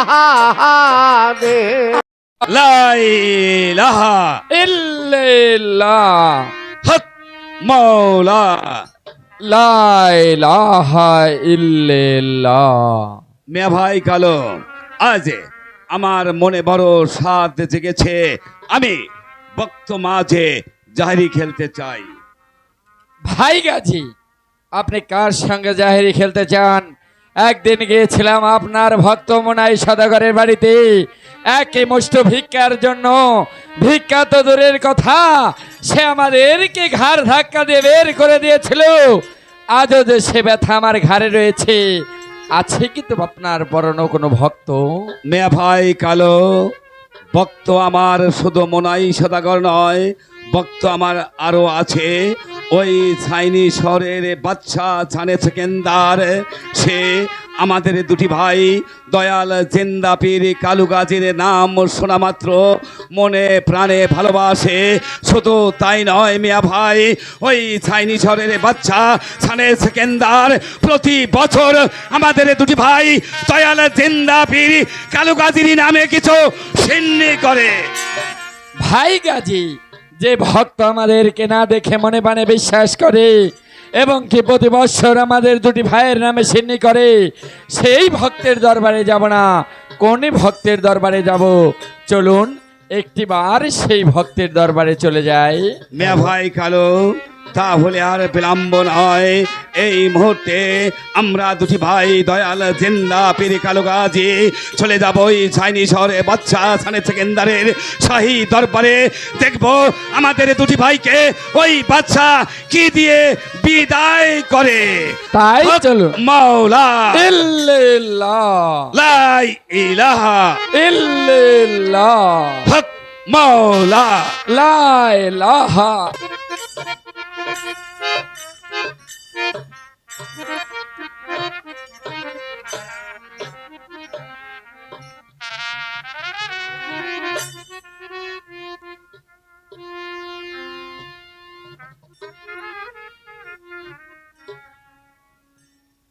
মহাদেব। লা ইলাহা ইল্লাল্লাহ হক মাওলা। লা ইলাহা ইল্লাল্লাহ। মিয়া ভাই কালো, আজ আমার মনে বড় সাধ জেগেছে। আমি ভক্ত মাঝে জাহেরি খেলতে চাই। ভাই গাজী, আপনি কার সঙ্গে জাহেরি খেলতে চান? একদিন গিয়েছিলাম আপনার ভক্ত মোনাই সদাগরের বাড়িতে একই মুষ্ট ভিক্ষার জন্য। ভিক্ষা তো দূরের কথা, সে আমাদেরকে ঘাড় ধাক্কা দিয়ে বের করে দিয়েছিল। আজও যে সে ব্যথা আমার ঘাড়ে রয়েছে। আছে কিন্তু আপনার পরনো কোনো ভক্ত? মিয়া ভাই কালো, ভক্ত আমার শুধু মোনাই সদাগর নয়, ভক্ত আমার আরো আছে। ওই ছাইনি শহরের বাচ্চা ছানে সেকেন্দার, সে আমাদের দুটি ভাই দয়াল জিন্দা পীর কালু গাজীর নাম শোনা মাত্র মনে প্রাণে ভালোবাসে। শুধু তাই নয় মিয়া ভাই, ওই ছাইনি শহরের বাচ্চা ছানে সেকেন্দার প্রতি বছর আমাদের দুটি ভাই দয়াল জিন্দা পীর কালু গাজীর নামে কিছু সিন্নি করে। ভাই গাজী, যে ভক্ত আমাদেরকে না দেখে মনে প্রাণে বিশ্বাস করে এবং কি প্রতি বৎসর আমাদের দুটি ভাইয়ের নামে সিন্নি করে, সেই ভক্তের দরবারে যাব না, কোন ভক্তের দরবারে যাব? চলুন একটিবার সেই ভক্তের দরবারে চলে যাই। মিয়া ভাই কালো, তাহলে আর বিলম্ব নয়, এই মুহূর্তে আমরা দুটি ভাই দয়াল জিন্দা পীর কালু গাজী চলে যাব ওই ছাইনি শহরে বাচ্চা ছানে সেকেন্দারের শাহী দরবারে। দেখব আমাদের দুটি ভাইকে ওই বাচ্চা কি দিয়ে বিদায় করে। তাই চলুন। মাওলা ইল্লাল্লাহ লা ইলাহা ইল্লাল্লাহ হক মাওলা। লা ইলাহা।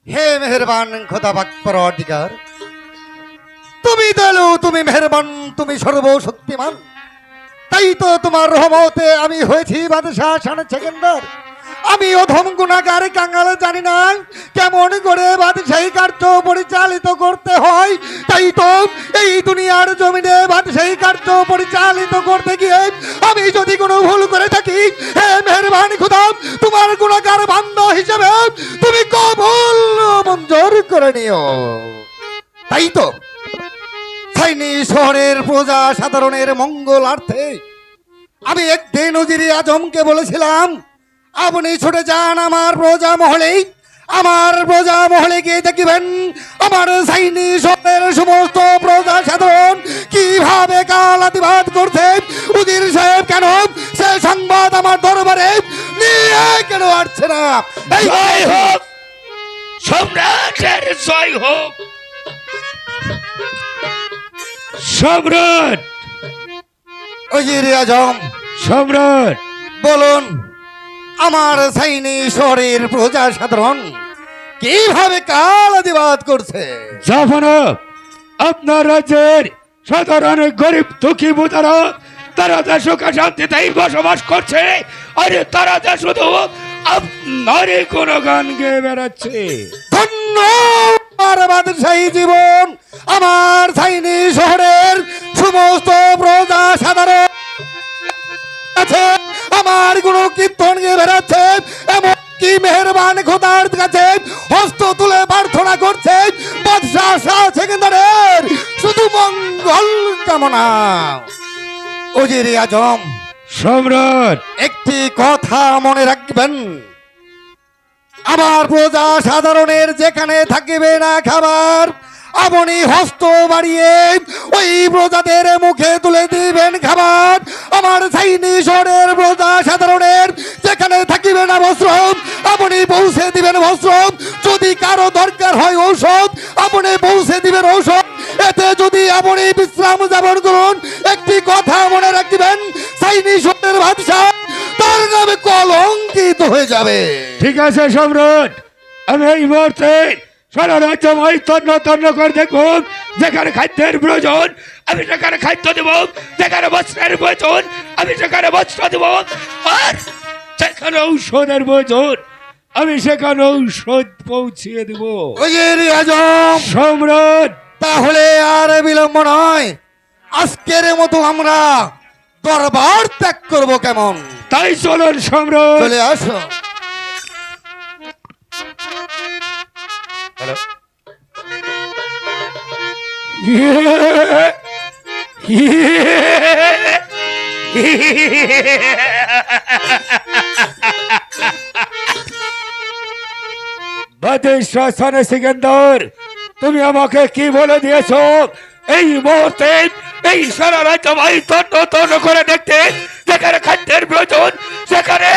হে মেহেরবান খোদা পাক পরওয়ারদিগার, তুমি দয়ালু, তুমি মেহেরবান, তুমি সর্বশক্তিমান। তাই তো তোমার রহমতে আমি হয়েছি বাদশাহ শানে সেকেন্দার। আমি অধম গুনাহগার কাঙ্গাল, জানি না কেমন করে বাদশাহী কার্য পরিচালিত করতে হয়। তাই তো এই দুনিয়ার জমিনে বাদশাহী কার্য পরিচালিত করতে গিয়ে আমি যদি কোনো ভুল করে থাকি, হে মেহেরবান খোদা, তোমার গুনাহগার বান্দা হিসেবে তুমি কবুল মঞ্জুর করে নিও। তাই তো ছাইনি শহরের প্রজা সাধারণের মঙ্গলার্থে আমি একদিন উজিরে আজমকে বলেছিলাম, আপনি ছুটে যান আমার প্রজা মহলে। আমার প্রজা মহলে গিয়ে দেখিবেন আমার ছাইনি শহরের সমস্ত প্রজা সাধারণ কিভাবে কালাতিবাদ করছে। উজির সাহেব কেন সে সংবাদ আমার দরবারে নিয়ে কেন আসছে না? জয় হোক সম্রাটের, জয় হোক সম্রাট। উজিরে আজম সম্রাট বলুন, আমার ছাইনি শহরের প্রজা সাধারণ কিভাবে কালাতিবাদ করছে? জাফানা, আপনার রাজ্যের সাধারণ গরিব দুঃখী ভূতারা তারা তা সুখে শান্তিতেই বসবাস করছে, আরে তারা তা শুধু আপনারই কোনো গান গেয়ে বেড়াচ্ছে। ধন্য আমার বাদশাহী জীবন, আমার ছাইনি শহরের সমস্ত প্রজা সাধারণ আছে আমার গুরু কীর্তন গিয়ে বেড়াচ্ছে। এমনকি মেহেরবান খোদার কাছে হস্ত তুলে প্রার্থনা করছে বাদশাহ শাহ সেকেন্দারের শুধু মঙ্গল কামনা। উজিরে আজম সম্রাট, একটি কথা মনে রাখবেন, আমার প্রজা সাধারণের যেখানে থাকিবে না খাবার, আপনি হস্ত বাড়িয়ে ওই প্রজাদের মুখে তুলে দিবেন খাবার। আমার ছাইনি শহরের প্রজা সাধারণের যেখানে থাকিবে না বস্ত্র, আপনি পৌঁছে দিবেন বস্ত্র। যদি কারো দরকার হয় ঔষধ, আপনি পৌঁছে দিবেন ঔষধ। এতে যদি আপনি বিশ্রাম যাপন করুন, একটি কথা মনে রাখবেন, ছাইনি শহরের বাদশাহ তার নামে কলঙ্কিত হয়ে যাবে। ঠিক আছে সম্রাট, আমি এই মুহূর্তে সারা রাজ্য আমি তন্ন তন্ন করে দেখবো, যেখানে খাদ্যের প্রয়োজন আমি সেখানে খাদ্য দেব, যেখানে বস্ত্রের প্রয়োজন আমি সেখানে বস্ত্র দেব, আর যেখানে ঔষধের প্রয়োজন আমি সেখানে ঔষধ পৌঁছিয়ে দেব। উজির আজম, সম্রাট, তাহলে আর বিলম্ব নয়, আজকের মতো আমরা দরবার ত্যাগ করব কেমন? তাই চলুন সম্রাট। চলে আসো। বাদশাহ সিকান্দার, তুমি আমাকে কি বলে দিয়েছো? এই মুহূর্তে এই সারা রাজ্য ভাই তন্ন তন্ন করে দেখতে, যেখানে খাদ্যের প্রয়োজন সেখানে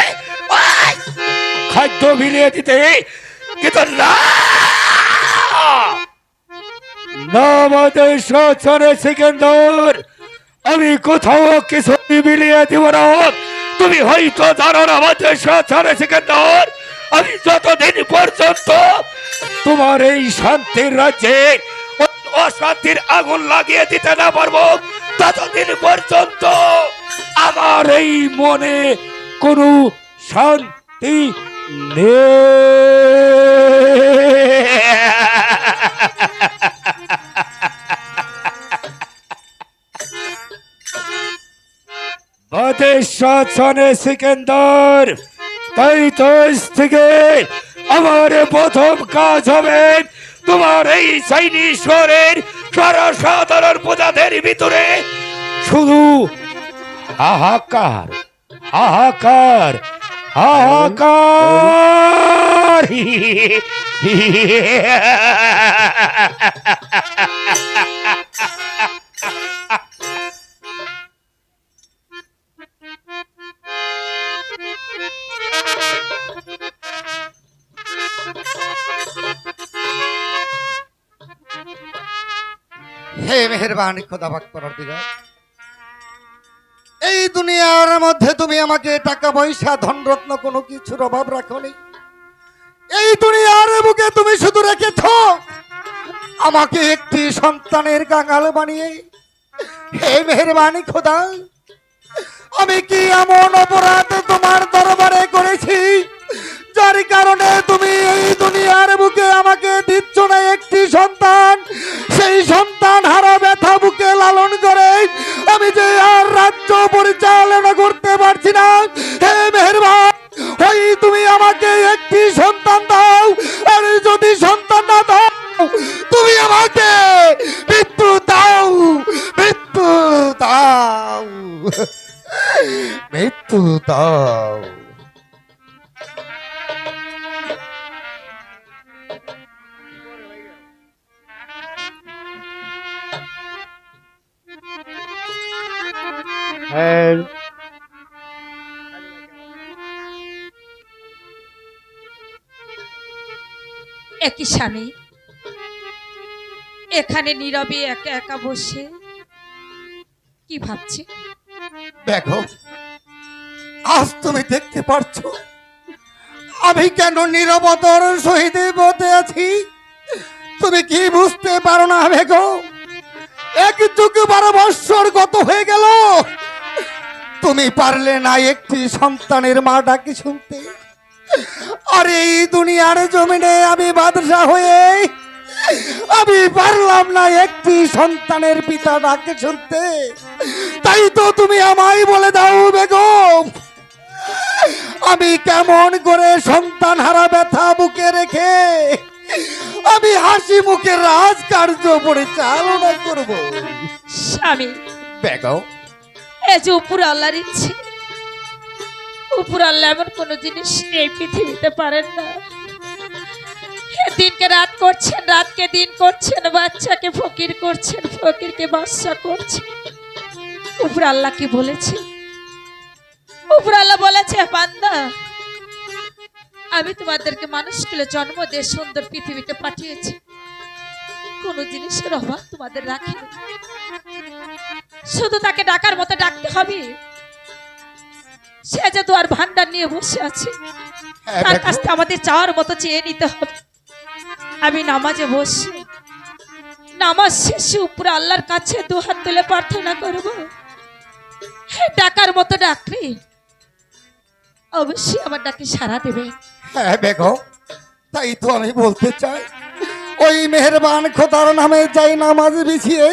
খাদ্য মিলিয়ে দিতে, কিন্তু না না বাদশাহ সিকান্দার, আমি কোথাও কিছু মিলিয়ে দিব না। তুমি হয়তো জানো না বাদশাহ সিকান্দার, আমি যতদিন পর্যন্ত তোমার এই শান্তির রাজ্যে অশান্তির আগুন লাগিয়ে দিতে না পারবো, ততদিন পর্যন্ত আমার এই মনে কোনো শান্তি বাদশাহ সিকান্দার, তাই তো আজ থেকে আমার প্রথম কাজ হবে তোমার এই চাইনিজ শহরের সর্বসাধারণ প্রজাদের ভিতরে শুধু হাহাকার হাহাকার হাহাকার। হে মেহেরবানি খোদা পাক পরওয়ারদিগার, এই দুনিয়ার মধ্যে তুমি আমাকে টাকা পয়সা ধনরত্ন কোনো কিছুর অভাব রাখোনি। এই দুনিয়ার বুকে তুমি শুধু রেখেছ আমাকে একটি সন্তানের কাঙাল বানিয়ে। হে মেহেরবানি খোদা, আমি কি এমন অপরাধ তোমার দরবারে করেছি যার কারণে তুমি এই দুনিয়ার বুকে আমাকে দিচ্ছ না একটি সন্তান? সেই সন্তান হারা ব্যথা বুকে লালন করে আমি যে আর রাজ্য পরিচালনা করতে পারছি না। হে মেহেরবান, ওই তুমি আমাকে একটি সন্তান দাও, আর যদি সন্তান না দাও তুমি আমাকে মৃত্যু দাও, মৃত্যু দাও, মৃত্যু দাও। একই স্বামী এখানে নীরবে একা একা বসে কি ভাবছে? দেখো, আজ তুমি দেখতে পারছো আমি কেন নীরবতার সহিত বসে আছি? তুমি কি বুঝতে পারো না বেগো? এক যুগ 12 বৎসর গত হয়ে গেল, তুমি পারলে না একটি সন্তানের মা ডাকি শুনতে। আর এই দুনিয়ার জমিনে আমি বাদশা হয়ে আমি পারলাম না একটি সন্তানের পিতা ডাকে শুনতে। তাই তো তুমি আমায় বলে দাও বেগম, আমি কেমন করে সন্তান হারা ব্যথা বুকে রেখে আমি হাসি মুখে রাজকার্য পরিচালনা করব? স্বামী বেগম, এ যে উপর আল্লাহর ইচ্ছে, উপর আল্লাহ এমন কোনো জিনিস এই পৃথিবীতে পারেন না। দিনকে রাত করছেন, রাতকে দিন করছেন, বাচ্চাকে ফকির করছেন, ফকিরকে বাদশা করছেন। উপর আল্লাহ কি বলেছে? উপর আল্লাহ বলেছে, বান্দা আমি তোমাদেরকে মানুষকে জন্ম দিয়ে সুন্দর পৃথিবীতে পাঠিয়েছি, কোন জিনিসের অভাব তোমাদের রাখিনি, শুধু তাকে ডাকার মতো ডাকতে হবে। সে যে দুয়ার ভান্ডার নিয়ে বসে আছে, তার কাছ থেকে আমাদের চাওয়ার মতো চেয়ে নিতে হবে। আমি নামাজে বসে নামাজ শেষে উপরে আল্লাহর কাছে দু হাত তুলে প্রার্থনা করব, ডাকার মতো ডাকলে অবশ্যই আমার ডাকে সাড়া দেবে। হ্যাঁ বেগম, তাই তো আমি বলতে চাই, ওই মেহেরবান খোদার নামে যাই নামাজ বিছিয়ে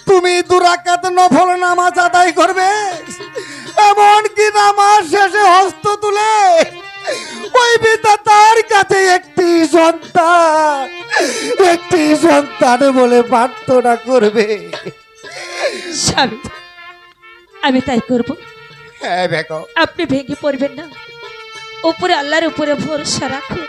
তুমি 2 রাকাত নফল নামাজ আদায় করবে। এমন কি নামাজ শেষে হস্ত তুলে ওই বিধাতার কাছে একটি সন্তান বলে প্রার্থনা করবে। স্বামী, আমি তাই করব। হ্যাঁ বেগম, আপনি ভেঙে পড়বেন না, উপরে আল্লাহর উপরে ভরসা রাখুন।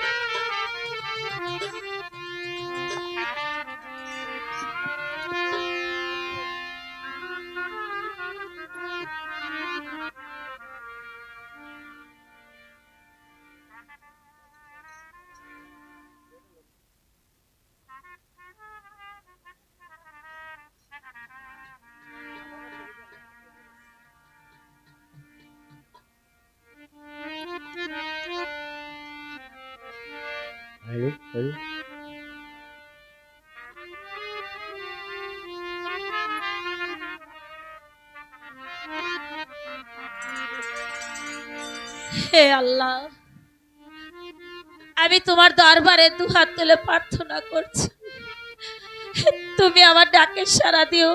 হে আল্লাহ, আমি তোমার দরবারে 2 হাত তুলে প্রার্থনা করছি, তুমি আমার ডাকে সাড়া দিও।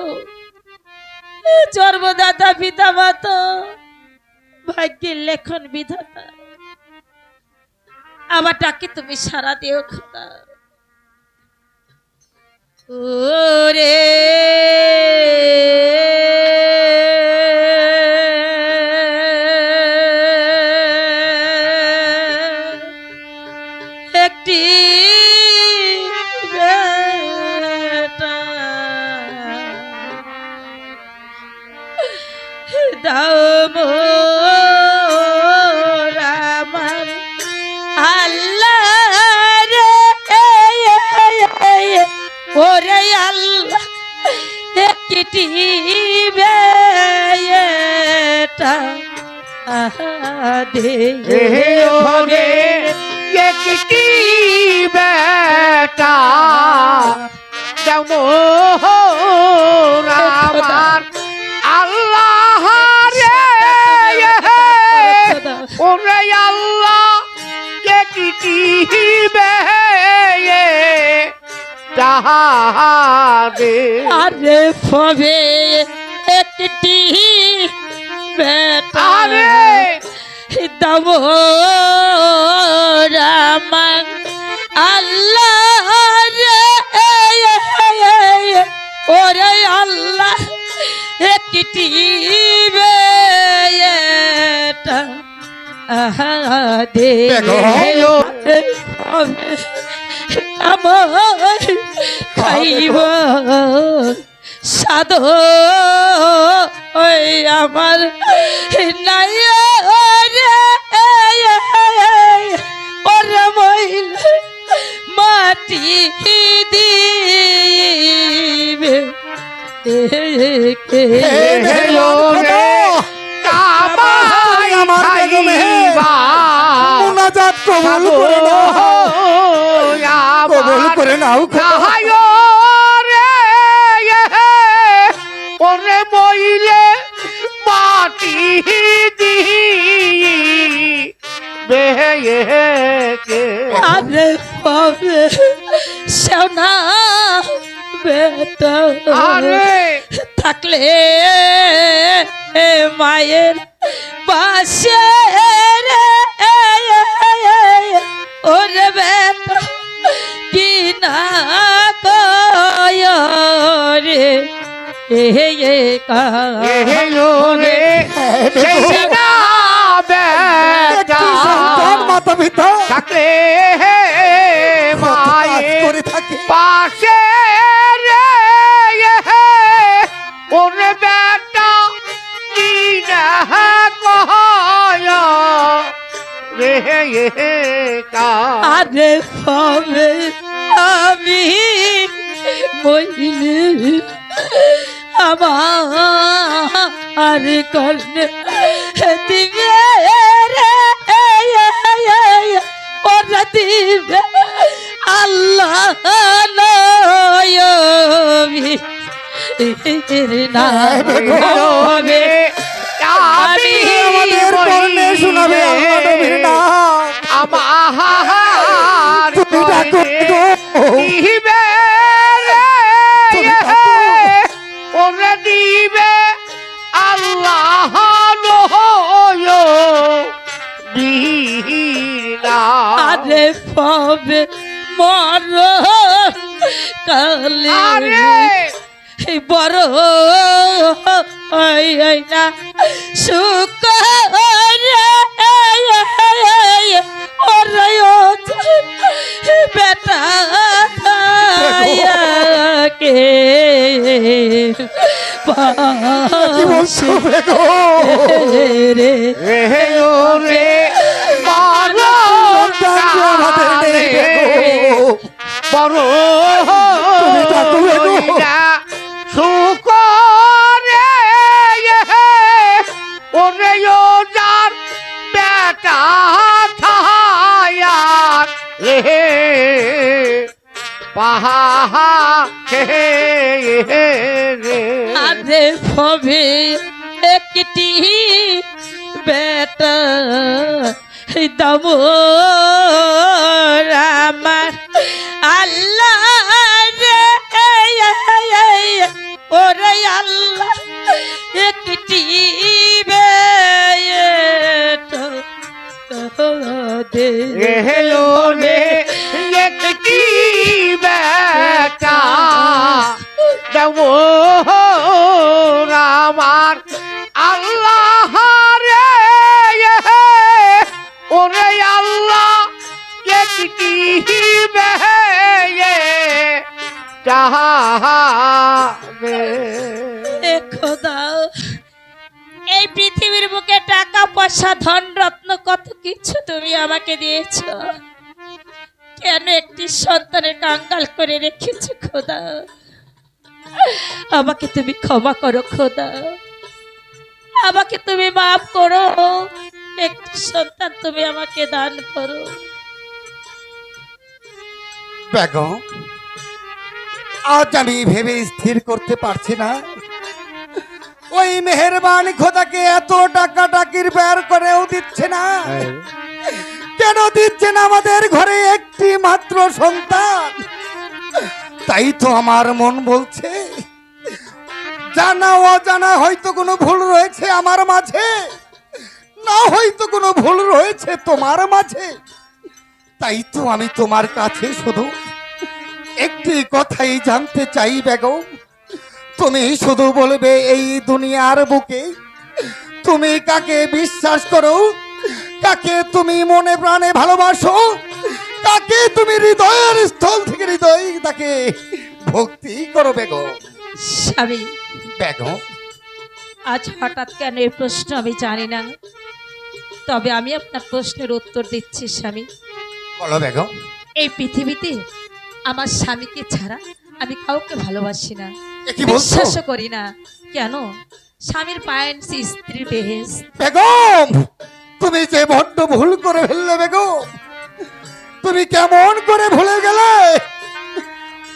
জন্মদাতা পিতা মাতা ভাগ্যের লেখন বিধাতা, আমার ডাকে তুমি সাড়া দিও খোদা। ওরে একটি বেটা দাও মোর আমার আল্লাহ রে, ওরে আল্লাহ একটি বেটা দে ওরে একটি বেটা দাও মোর আমার আল্লাহ রে, ওরে আল্লাহ একটি বেটা দে। আরে ফবে একটি বেটা আরে দাও রামান আল্লাহ রে, ওরে আল্লাহ একটি বেটা দে আমার খাইব সাধ ওই আমার নাই রে, ওরে মহিলা মাটি দিবে মুনাজাত কবুল করে নাও খোদা। ওরে মইলে মাটি বেকে আরে পাবে সোনা বেটা আরে থাকলে মায়ের পাশে রে, ওরে বেটা কি না কয় রে রে একটি সন্তান মাতা পিতা থাকলে কাজ মায়ের করে থাকে। পাশে রে ওরে বেটা কি না কয় রে আরে পাবে আমি মইলে আমার কর্ণে দিবে রে, ওরা দিবে আল্লাহ না হবে আমি আমাদের কর্ণে শোনাবে আল্লাহ নবীর নাম। আমার তুমি ডাকো গো। দিবে তুমি ডাকো। ওরে দিবে আল্লাহ আরে পাবে মর কালে আরে বড় না সুখ বেটা কে কি বলছো বেগো? রে রে সন্তান যে আমাদের নেই বেগো। বড় তুমি ডাকো বেগো। সুখ রে ওরে ও যার বেটা খায়া রে পাহা রে আরে ভবে একটি বেটা দাম আমার আল্লাহ রে ওরে আল্লাহ একটি বেটা দে এলো রে একটি বেটা দেব আমার আল্লাহ রে ওরে আল্লাহ একটি বেটা এ খোদা এই পৃথিবীর বুকে টাকা পয়সা ধন রত্ন কত কিছু তুমি আমাকে দিয়েছো, কেন একটি সন্তানের কাঙ্গাল করে রেখেছো খোদা? আমাকে তুমি ক্ষমা করো খোদা, আমাকে তুমি মাফ করো, একটি সন্তান তুমি আমাকে দান করো। বেগম, আজ আমি ভেবে স্থির করতে পারছি না ওই মেহেরবান খোদাকে এত টাকা টাকির বের করেও দিচ্ছে না, কেন দিচ্ছে না আমাদের ঘরে একটি মাত্র সন্তান? তাই তো আমার মন বলছে জানা অজানা হয়তো কোনো ভুল রয়েছে আমার মাঝে, না হয়তো কোনো ভুল রয়েছে তোমার মাঝে। তাই তো আমি তোমার কাছে শুধু একটি কথাই জানতে চাই বেগম, তুমি শুধু বলবে এই দুনিয়ার বুকে তুমি কাকে বিশ্বাস করো, কাকে তুমি মনে প্রাণে ভালোবাসো, কাকে তুমি হৃদয়ের স্থল থেকে হৃদয় তাকে ভক্তি করো বেগম। স্বামী, বেগম, আজ হঠাৎ কেন এই প্রশ্ন আমি জানি না, তবে আমি আপনার প্রশ্নের উত্তর দিচ্ছি স্বামী। বলো বেগম। এই পৃথিবীতে আমার স্বামীকে ছাড়া আমি কাউকে ভালোবাসি না, এ কি বলছো বিশ্বাসও করি না। কেন? স্বামীর পায়ের স্ত্রীর বেহেস। বেগম? তুমি যে বড্ড ভুল করে ফেললে বেগম, তুমি কেমন করে ভুলে গেলে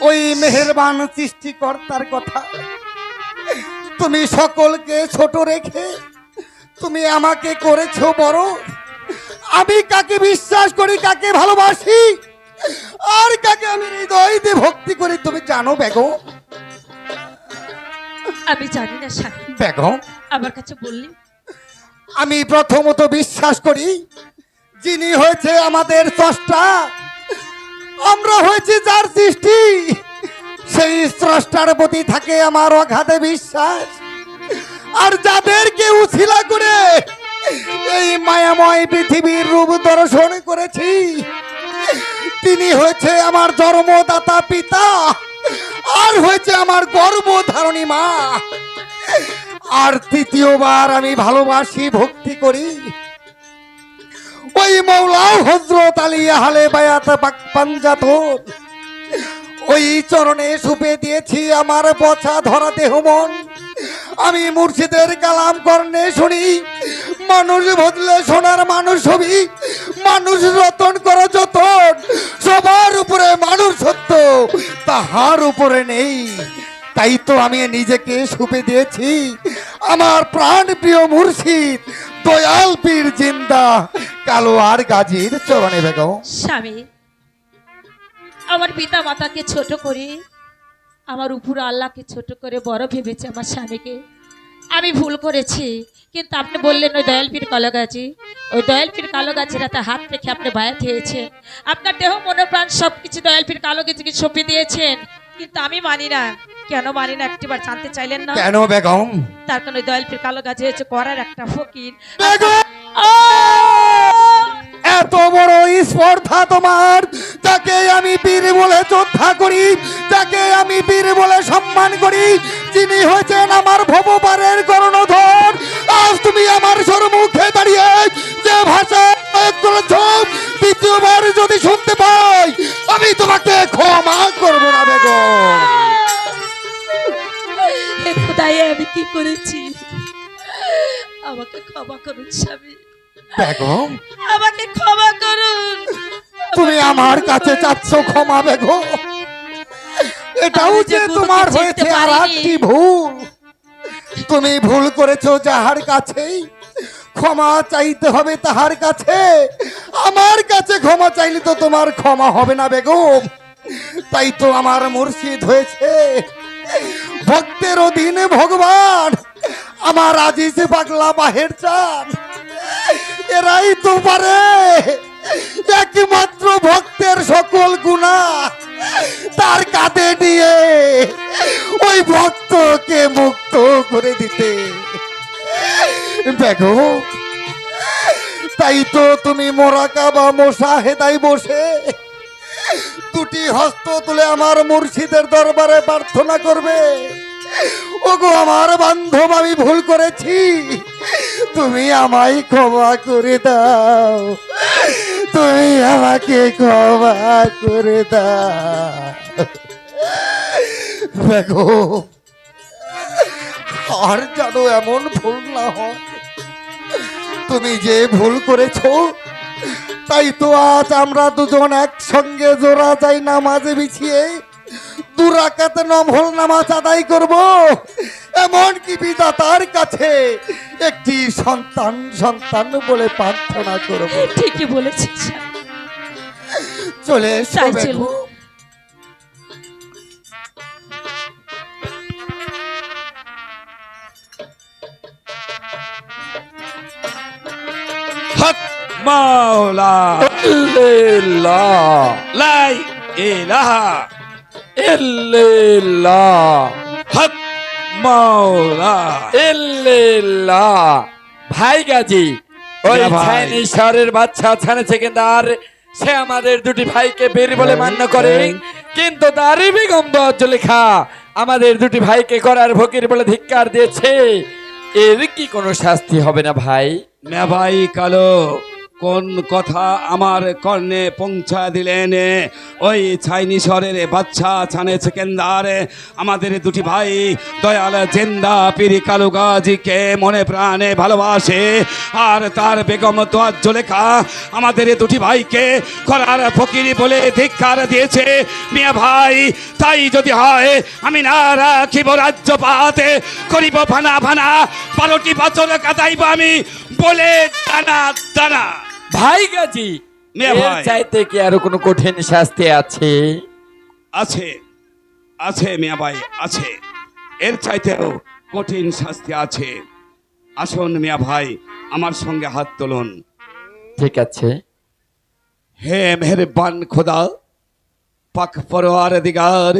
ওই মেহেরবান সৃষ্টিকর্তার কথা? তুমি সকলকে ছোট রেখে তুমি আমাকে করেছো বড়। আমি কাকে বিশ্বাস করি, কাকে ভালোবাসি, আর কাকে আমি হৃদয় দিয়ে ভক্তি করি তুমি জানো বেগম? আমি জানি না স্বামী, বেগম, আমার কাছে বললি। আমি প্রথমত বিশ্বাস করি যিনি হয়েছে আমাদের স্রষ্টা, আমরা হয়েছি যার সৃষ্টি, সেই স্রষ্টার প্রতি থাকে আমার অগাধ বিশ্বাস। আর যাদেরকে উছিলা করে এই মায়াময় পৃথিবীর রূপ দর্শন করেছি, তিনি হয়েছে আমার জন্মদাতা পিতা, আর হয়েছে আমার গর্ভধারণী মা। আর তৃতীয়বার আমি ভালোবাসি ভক্তি করি ওই মৌলা হযরত আলী আহলে বায়াত পাঞ্জাতন। ওই চরণে সুপে দিয়েছি আমার পচা ধরা দেহ মন। আমি মুর্শিদের কালাম কর্ণে শুনি, মানুষ বদলে সোনার মানুষ হবি, মানুষ রতন করো যতন, সবার উপরে মানুষ সত্য তাহার উপরে নেই, তাই তো আমি নিজেকে সুপে দিয়েছি আমার প্রাণ প্রিয় মুর্শিদ দয়াল পীর জিন্দা কালোয়ার গাজীর চরণে বেগম। স্বামী, আমার পিতা মাতাকে ছোট করে, আমার উপর আল্লাহকে ছোট করে বড় ভেবেছে আমার স্বামীকে। আমি ভুল করেছি, কিন্তু আপনি বললেন ওই দয়াল পীর কালো গাছি, ওই দয়াল পীর কালো গাছের হাতে হাত রেখে আপনি বায়াত হয়েছে, আপনার দেহ মনোপ্রাণ সব কিছু দয়াল পীর কালো গাছিকে সঁপে দিয়েছেন। কিন্তু আমি মানি না। কেন মানি না একটিবার জানতে চাইলেন না? কেন বেগম? তার কারণে দয়াল পীর কালো গাছে হয়েছে করার একটা ফকির। বেগম! আহ! এত বড় স্পর্ধা তোমার, যাকে আমি পীর বলে শ্রদ্ধা করি, যাকে আমি পীর বলে সম্মান করি, যিনি হয়েছেন আমার ভবপারের কর্ণধর, আজ তুমি আমার সম্মুখে দাঁড়িয়ে যে ভাষা প্রয়োগ করেছ, দ্বিতীয়বার যদি শুনতে পাই আমি তোমাকে ক্ষমা করব না বেগম। হে খোদাই, আমি কি করেছি? আমাকে ক্ষমা করুন স্বামী, বেগম, আমাকে ক্ষমা করুন। তুমি আমার কাছে চাচ্ছ ক্ষমা বেগম? এটাও আমি যে যে তোমার গুরুকে চিনতে হয়েছে আর পারিনি। একটি ভুল। তুমি ভুল করেছো যাহার কাছেই ক্ষমা চাইতে হবে তাহার কাছে, আমার কাছে ক্ষমা চাইলে তো তোমার ক্ষমা হবে না বেগম। তাই তো আমার মুর্শিদ হয়েছে ভক্তের অধীনে ভগবান, আমার আজিজ পাগলা বাহের চান, এরাই তো পারে একমাত্র ভক্তের সকল গুনাহ তার কাঁধে নিয়ে ওই ভক্তকে মুক্ত করে দিতে বেগম। তাই তো তুমি মোরাকাবা মোশাহেদায় বসে দুটি হস্ত তুলে আমার মুর্শিদের দরবারে প্রার্থনা করবে, ওগো আমার বান্ধব, আমি ভুল করেছি, তুমি আমায় ক্ষমা করে দাও, তুমি আমাকে ক্ষমা করে দাও বেগম। আর যেন এমন ভুল না হয়। তুমি যে ভুল করেছো, তাই তো আজ আমরা দুজন একসঙ্গে জোড়া যাই নামাজে বিছিয়ে দুরাকাতে নফল নামাজ আদায় করব, এমনকি বিধাতার কাছে একটি সন্তান সন্তান বলে প্রার্থনা করব। ঠিকই বলেছেন স্বামী। চলে এসো তাই বেগম। চলুন। হক মাওলা লাই ইলাহা হক মাওলা। ভাই গাজী, ওই না ভাই। ছাইনি শহরের বাচ্চা ছানে সেকেন্দার সে আমাদের দুটি ভাইকে বীর বলে মান্য করে, কিন্তু তারই বেগম জলেখা আমাদের দুটি ভাইকে করার ফকির বলে ধিক্কার দিয়েছে। এর কি কোনো শাস্তি হবে না ভাই? মে ভাই কালো কোন কথা আমার কর্ণে পৌঁছা দিলেন? ওই ছাইনি শহরের বাচ্চা ছানে সেকেন্দার আমাদের দুটি ভাই দয়াল জেন্দা পীর কালু গাজীকে মনে প্রাণে ভালোবাসে, আর তার বেগম তোয়াজ্জলেখা আমাদের দুটি ভাইকে করার ফকির বলে ধিক্কার দিয়েছে। মিয়া ভাই, তাই যদি হয় আমি না রাখিব রাজ্যপাতে, করিব ভানা ভানা, 12টি বছর কাটাইব আমি বলে দানা দানা। ভাই গাজী, মিয়া এর ভাই। চাইতে কি আরো কোনো কঠিন শাস্তি আছে? আছে আছে মিয়া ভাই, আছে, এর চাইতেও কঠিন শাস্তি আছে। আসুন মিয়া ভাই, আমার সঙ্গে হাত তুলুন। ঠিক আছে। হে মেহেরবান খোদা, পাক পরওয়ার দিগার,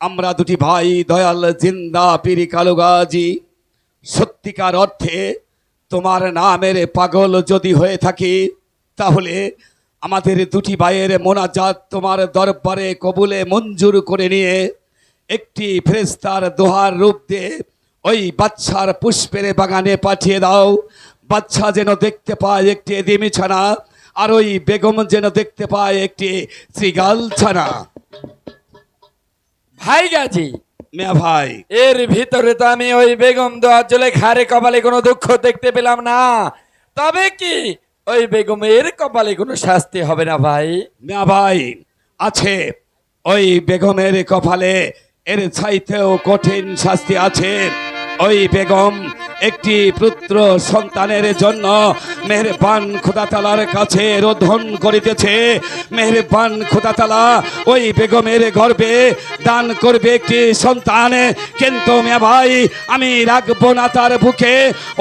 আমরা দুটি ভাই দয়াল জিন্দা পীর কালু গাজী সত্যিকার অর্থে তোমার নামের পাগল যদি হয়ে থাকি, তাহলে আমাদের দুটি ভাইয়ের মোনাজাত তোমার দরবারে কবুলে মঞ্জুর করে নিয়ে একটি ফেরেশতার দোহার রূপ দিয়ে ওই বাচ্চার পুষ্পের বাগানে পাঠিয়ে দাও। বাচ্চা যেন দেখতে পায় একটি এদিমি ছানা, আর ওই বেগম যেন দেখতে পায় একটি শ্রীগাল ছানা। ভাই গাজী, মিয়া ভাই, এর ভিতরে তো আমি ওই বেগম জলেখার কপালে কোনো দুঃখ দেখতে পেলাম না, তবে কি ওই বেগমের কপালে কোনো শাস্তি হবে না ভাই? মিয়া ভাই, আছে ওই বেগমের কপালে এর চাইতেও কঠিন শাস্তি আছে। ওই বেগম একটি পুত্র সন্তানের জন্য মেহেরবান খোদা তাআলার কাছে রোধন করিতেছে। মেহেরবান খোদা তাআলা ওই বেগমের গর্ভে দান করবে একটি সন্তান, কিন্তু মিয়া ভাই আমি রাখবো না তার বুকে।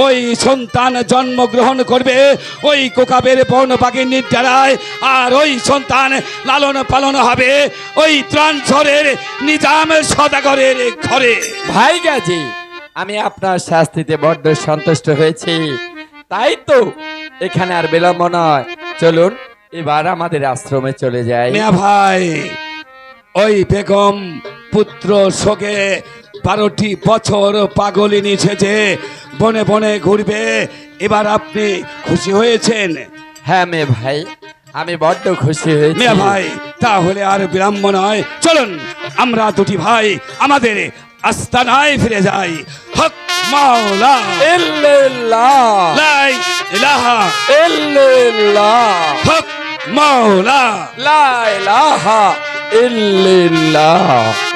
ওই সন্তান জন্মগ্রহণ করবে ওই কোকাবের বন বাগিনীর দ্বারায়, আর ওই সন্তান লালন পালন হবে ওই ত্রাণঝড়ের নিজাম সদাগরের ঘরে। ভাই গাজী, আমি আপনার শাস্তিতে বড্ড সন্তুষ্ট হয়েছি, তাই তো এখানে আর বিলম্ব নয়, চলুন এবার আমাদের আশ্রমে চলে যাই। মিয়া ভাই, ওই বেগম পুত্র শোকে 12টি বছর পাগলিনী সেজে বনে বনে ঘুরবে, এবার আপনি খুশি হয়েছেন? হ্যাঁ মেয়ে ভাই, আমি বড্ড খুশি হয়েছি। মিয়া ভাই, তাহলে আর বিলম্ব নয়, চলুন আমরা দুটি ভাই আমাদের আস্তানায় ফিরে যাই। হক মাওলা ইল্লাল্লাহ, লা ইলাহা ইল্লাল্লাহ, হক মাওলা লা ইলাহা ইল্লাল্লাহ।